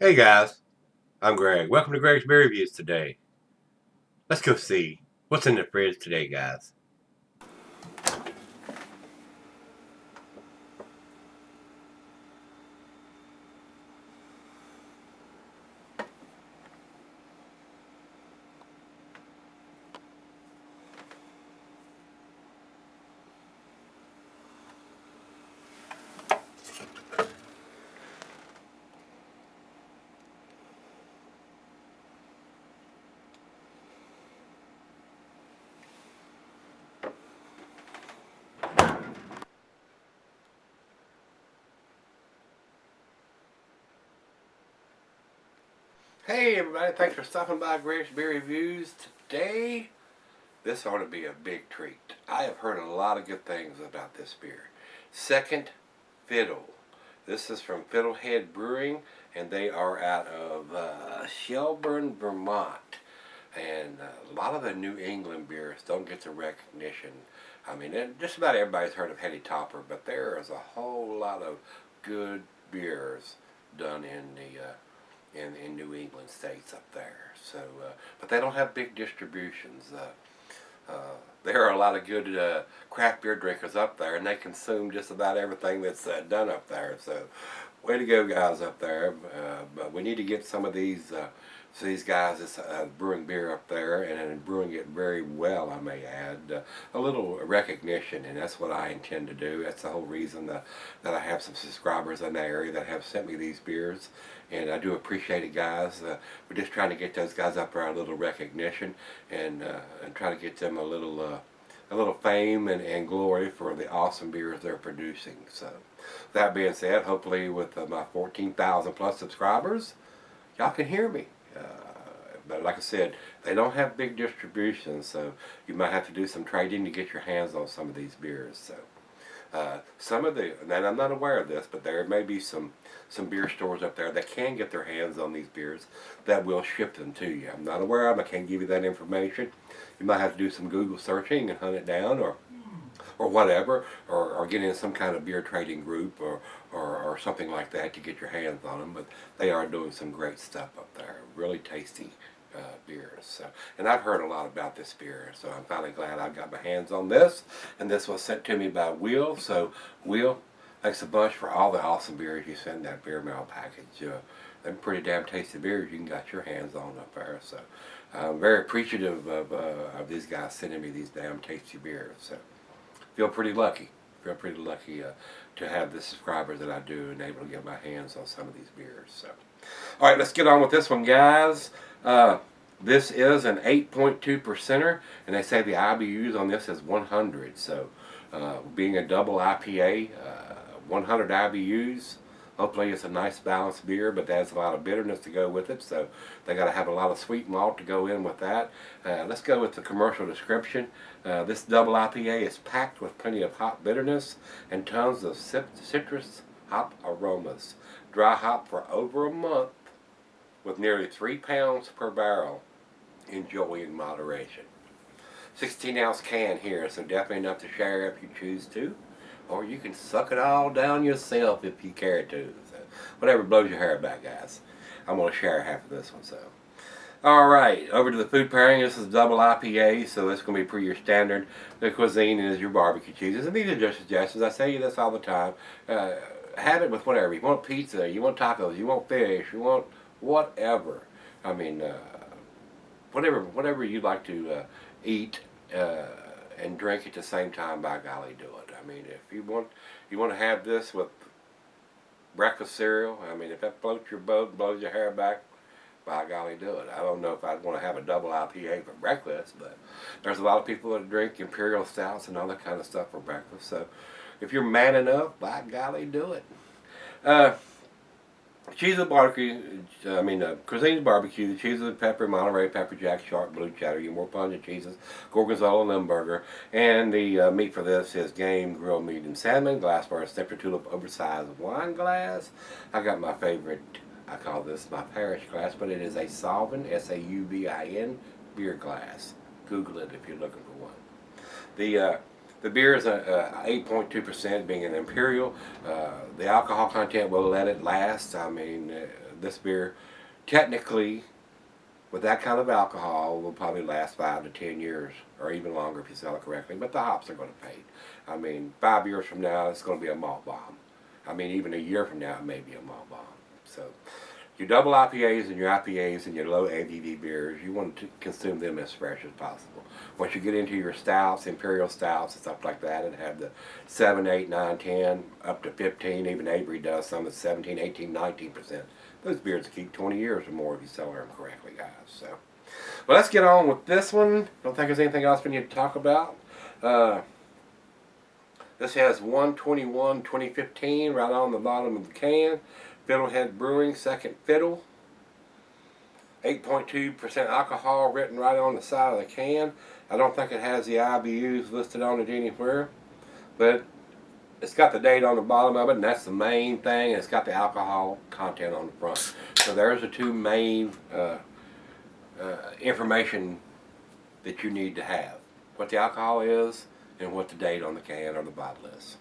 Hey guys, I'm Greg. Welcome to Gregsbeerreviews today. Let's go see what's in the fridge today, guys. Hey everybody, thanks for stopping by Gregsbeerreviews today. This ought to be a big treat. I have heard a lot of good things about this beer. Second Fiddle. This is from Fiddlehead Brewing, and they are out of Shelburne, Vermont. And a lot of the New England beers don't get the recognition. I mean, just about everybody's heard of Hetty Topper, but there is a whole lot of good beers done in the in New England states up there. So, but they don't have big distributions. There are a lot of good craft beer drinkers up there, and they consume just about everything that's done up there. So, way to go, guys up there. But we need to get some of these guys that's brewing beer up there and brewing it very well, I may add, a little recognition, and that's what I intend to do. That's the whole reason that I have some subscribers in the area that have sent me these beers, and I do appreciate it, guys. We're just trying to get those guys up there a little recognition and try to get them a little fame and glory for the awesome beers they're producing. So, that being said, hopefully with my 14,000 plus subscribers, y'all can hear me. But like I said, they don't have big distributions, so you might have to do some trading to get your hands on some of these beers. So some of the, and I'm not aware of this, but there may be some beer stores up there that can get their hands on these beers that will ship them to you. I'm not aware of them. I can't give you that information. You might have to do some Google searching and hunt it down, or whatever, or get in some kind of beer trading group or something like that to get your hands on them. But they are doing some great stuff up there. Really tasty beers. So, and I've heard a lot about this beer, so I'm finally glad I got my hands on this. And this was sent to me by Will. So, Will, thanks a bunch for all the awesome beers you sent in that beer mail package. They're pretty damn tasty beers you can got your hands on up there. So, I'm very appreciative of these guys sending me these damn tasty beers. So, feel pretty lucky. Feel pretty lucky to have the subscribers that I do and able to get my hands on some of these beers. So, all right, let's get on with this one, guys. This is an 8.2 percenter, and they say the IBUs on this is 100. So, being a double IPA, 100 IBUs. Hopefully, it's a nice balanced beer, but there's a lot of bitterness to go with it. So, they got to have a lot of sweet malt to go in with that. Let's go with the commercial description. This double IPA is packed with plenty of hop bitterness and tons of citrus hop aromas. Dry hop for over a month with nearly 3 pounds per barrel. Enjoy in moderation. 16-ounce can here, so definitely enough to share if you choose to. Or you can suck it all down yourself if you care to. So, whatever blows your hair back, guys. I'm going to share half of this one, so. Alright, over to the food pairing. This is double IPA, so it's going to be per your standard. The cuisine is your barbecue cheeses. And these are just suggestions. I say this all the time. Have it with whatever. You want pizza, you want tacos, you want fish, you want whatever. I mean, whatever you like to eat and drink at the same time, by golly, do it. I mean, if you want to have this with breakfast cereal, I mean, if that floats your boat, blows your hair back, by golly, do it. I don't know if I'd want to have a double IPA for breakfast, but there's a lot of people that drink imperial stouts and all that kind of stuff for breakfast. So if you're man enough, by golly, do it. Cheese and barbecue, cuisine barbecue, the cheese and pepper, Monterey, pepper jack, sharp, blue cheddar, your more pungent cheeses, gorgonzola, limburger. And the meat for this is game, grilled meat, and salmon, glass bar, snifter tulip, oversized wine glass. I got my favorite, I call this my parish glass, but it is a Sauvin, S-A-U-V-I-N, beer glass. Google it if you're looking for one. The beer is 8.2%, being an imperial. The alcohol content will let it last. I mean, this beer, technically, with that kind of alcohol, will probably last 5 to 10 years, or even longer if you sell it correctly. But the hops are going to fade. I mean, 5 years from now, it's going to be a malt bomb. I mean, even a year from now, it may be a malt bomb. So, your double IPAs and your IPAs and your low ABV beers, you want to consume them as fresh as possible. Once you get into your stouts, imperial stouts and stuff like that, and have the 7, 8, 9, 10, up to 15, even Avery does some at 17, 18, 19%. Those beers keep 20 years or more if you sell them correctly, guys. So, well, let's get on with this one. Don't think there's anything else we need to talk about. This has 1/21/2015 right on the bottom of the can. Fiddlehead Brewing, second Fiddle. 8.2% alcohol written right on the side of the can. I don't think it has the IBUs listed on it anywhere, but it's got the date on the bottom of it, and that's the main thing. It's got the alcohol content on the front. So there's the two main information that you need to have. What the alcohol is and what the date on the can or the bottle is.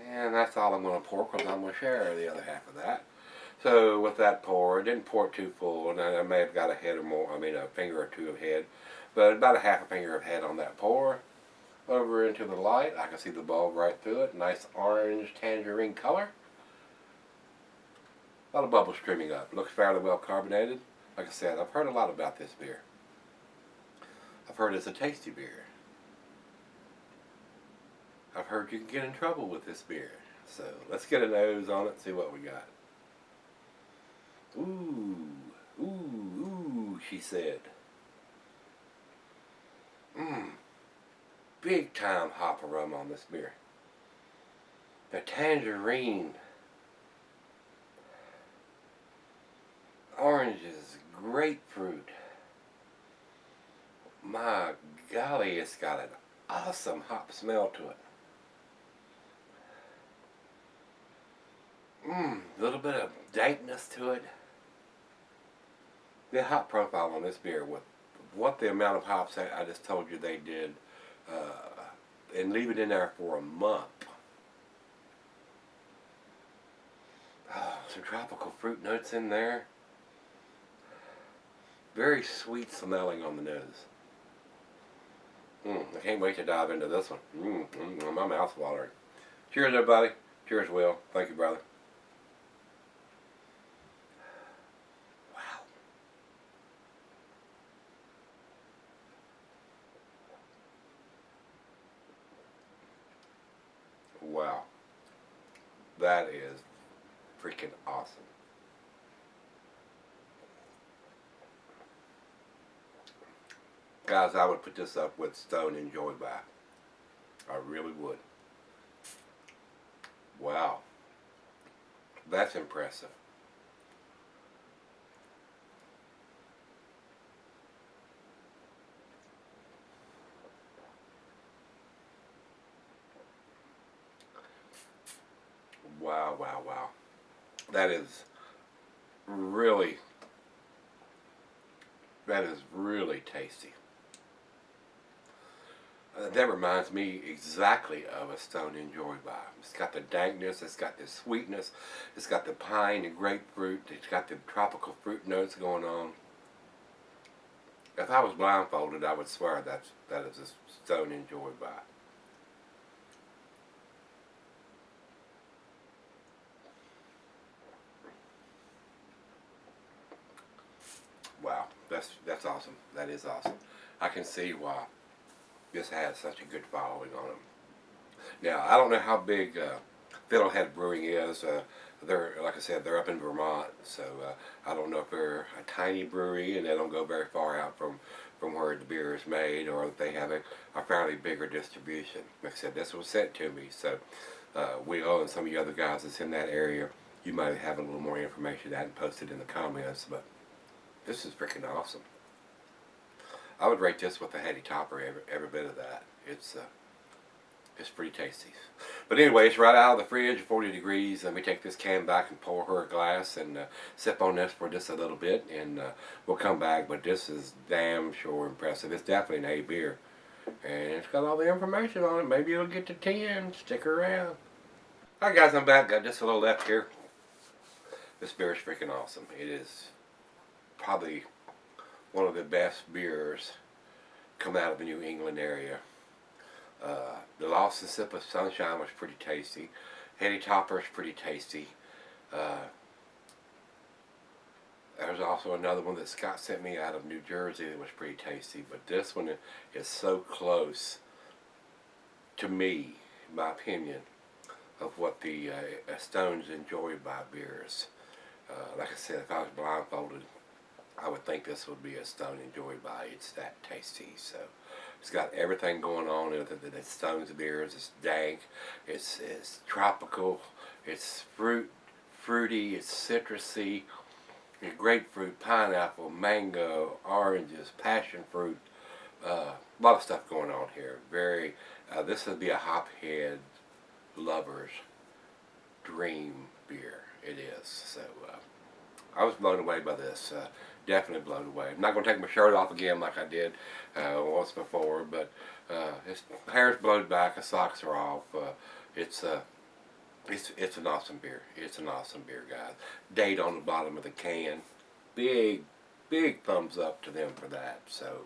And that's all I'm going to pour, because I'm going to share the other half of that. So with that pour, I didn't pour it too full, and I may have got a head or more, I mean a finger or two of head, but about a half a finger of head on that pour. Over into the light, I can see the bulb right through it. Nice orange tangerine color. A lot of bubbles streaming up. Looks fairly well carbonated. Like I said, I've heard a lot about this beer. I've heard it's a tasty beer. I've heard you can get in trouble with this beer. So let's get a nose on it and see what we got. Ooh, ooh, ooh, she said. Big time hop aroma on this beer. The tangerine, oranges, grapefruit. My golly, it's got an awesome hop smell to it. A little bit of dankness to it. The hop profile on this beer, with what the amount of hops I just told you they did, and leave it in there for a month. Oh, some tropical fruit notes in there. Very sweet smelling on the nose. I can't wait to dive into this one. My mouth's watering. Cheers, everybody. Cheers, Will. Thank you, brother. Wow. That is freaking awesome. Guys, I would put this up with Stone Enjoy by. I really would. Wow. That's impressive. Wow, wow, wow. That is really tasty. That reminds me exactly of a Stone Enjoy by. It's got the dankness, it's got the sweetness, it's got the pine and grapefruit, it's got the tropical fruit notes going on. If I was blindfolded, I would swear that is a Stone Enjoy by. Wow, that's awesome. That is awesome. I can see why this has such a good following on them. Now, I don't know how big Fiddlehead Brewing is. They're, like I said, they're up in Vermont, so I don't know if they're a tiny brewery and they don't go very far out from where the beer is made, or if they have a fairly bigger distribution. Like I said, this was sent to me, so Will and some of the other guys that's in that area, you might have a little more information that and post it in the comments, but this is freaking awesome. I would rate this with a heady topper, every bit of that. It's pretty tasty. But anyway, it's right out of the fridge, 40 degrees. Let me take this can back and pour her a glass and sip on this for just a little bit, and we'll come back. But this is damn sure impressive. It's definitely an A beer. And it's got all the information on it. Maybe it'll get to 10. Stick around. Alright guys, I'm back. Got just a little left here. This beer is freaking awesome. It is probably one of the best beers come out of the New England area. The Lost and Sip of Sunshine was pretty tasty. Heady Topper is pretty tasty. There's also another one that Scott sent me out of New Jersey that was pretty tasty. But this one is so close to me, in my opinion, of what the Stones enjoy by beers. Like I said, if I was blindfolded, I would think this would be a Stone enjoyed by. It's that tasty. So it's got everything going on in it. The Stones beers. It's dank. It's tropical. It's fruity. It's citrusy. Grapefruit, pineapple, mango, oranges, passion fruit. A lot of stuff going on here. This would be a hophead lover's dream beer. It is. So I was blown away by this. Definitely blown away. I'm not going to take my shirt off again like I did once before, but his hair's blown back, his socks are off. It's an awesome beer. It's an awesome beer, guys. Date on the bottom of the can. Big thumbs up to them for that. So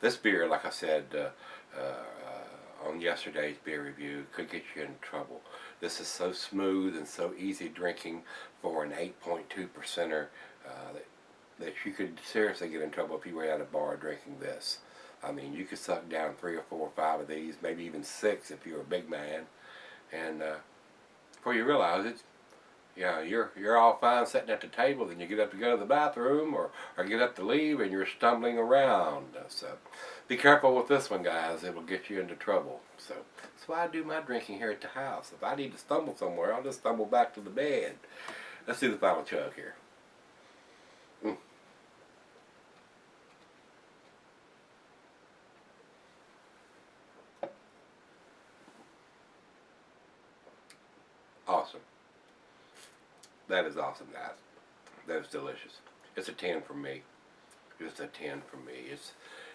this beer, like I said on yesterday's beer review, could get you in trouble. This is so smooth and so easy drinking for an 8.2%er that you could seriously get in trouble if you were at a bar drinking this. I mean, you could suck down 3 or 4 or 5 of these, maybe even 6 if you're a big man, and before you realize it, you're all fine sitting at the table, then you get up to go to the bathroom or get up to leave and you're stumbling around. So be careful with this one, guys. It will get you into trouble. So that's why I do my drinking here at the house. If I need to stumble somewhere, I'll just stumble back to the bed. Let's do the final chug here. Awesome. That is awesome, guys. That is delicious. It's a 10 for me. Just a 10 for me.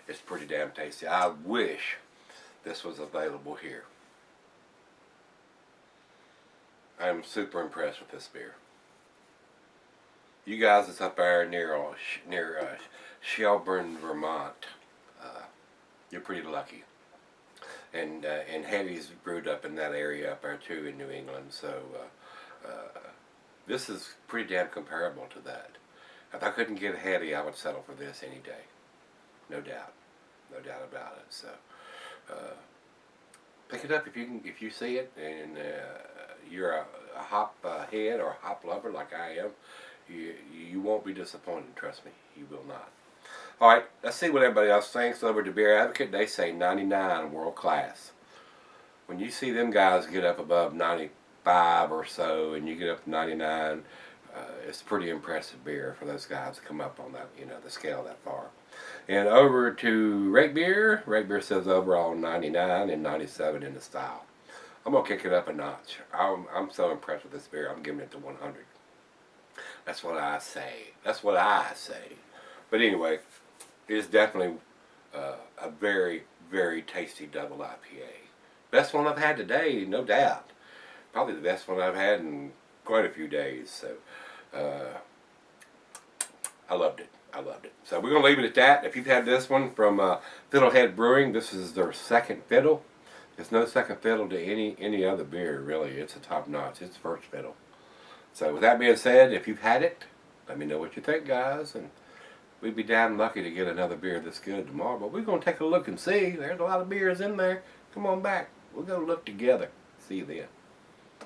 It's pretty damn tasty. I wish this was available here. I'm super impressed with this beer. You guys that's up there near Shelburne, Vermont, you're pretty lucky. And Heady's brewed up in that area up there too in New England. So this is pretty damn comparable to that. If I couldn't get Heady, I would settle for this any day. No doubt. No doubt about it. So pick it up if you see it, and you're a hop head or a hop lover like I am. You won't be disappointed. Trust me, you will not. All right, let's see what everybody else thinks. Over to Beer Advocate, they say 99 world class. When you see them guys get up above 95 or so, and you get up to 99, it's pretty impressive beer for those guys to come up on that, the scale that far. And over to Rake Beer. Rake Beer says overall 99 and 97 in the style. I'm gonna kick it up a notch. I'm so impressed with this beer. I'm giving it to 100. That's what I say. That's what I say. But anyway, it is definitely a very, very tasty double IPA. Best one I've had today, no doubt. Probably the best one I've had in quite a few days. So I loved it. I loved it. So we're going to leave it at that. If you've had this one from Fiddlehead Brewing, this is their second Fiddle. There's no second Fiddle to any other beer, really. It's a top notch. It's the first Fiddle. So with that being said, if you've had it, let me know what you think, guys. And we'd be damn lucky to get another beer this good tomorrow. But we're going to take a look and see. There's a lot of beers in there. Come on back. We'll go look together. See you then.